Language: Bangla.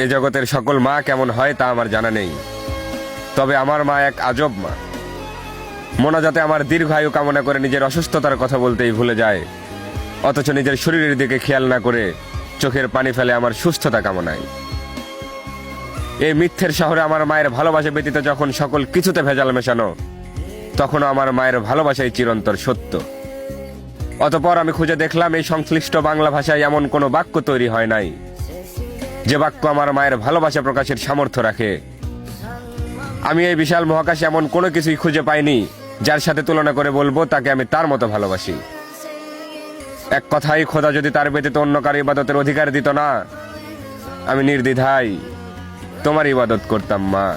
এ জগতের সকল মা কেমন হয় তা আমার জানা নেই, তবে আমার মা এক আজব মা। মোনাজাতে আমার দীর্ঘায়ু কামনা করে নিজের অসুস্থতার কথা বলতেই ভুলে যায়, অথচ নিজের শরীরের দিকে খেয়াল না করে চোখের পানি ফেলে আমার সুস্থতা কামনায়। এই মিথ্যের শহরে আমার মায়ের ভালোবাসা ব্যতীত যখন সকল কিছুতে ভেজাল মেশানো, তখনও আমার মায়ের ভালোবাসাই চিরন্তর সত্য। অতঃপর আমি খুঁজে দেখলাম এই সংশ্লিষ্ট বাংলা ভাষায় এমন কোনো বাক্য তৈরি হয় নাই যে বাক্য আমার মায়ের ভালোবাসা প্রকাশের সামর্থ্য রাখে। আমি এই বিশাল মহাকাশে এমন কোনো কিছুই খুঁজে পাইনি যার সাথে তুলনা করে বলবো তাকে আমি তার মতো ভালোবাসি। এক কথাই, খোদা যদি তার ব্যতীত অন্য কারো ইবাদতের অধিকার দিত না, আমি নির্দ্বিধায় তোমার ইবাদত করতাম মা।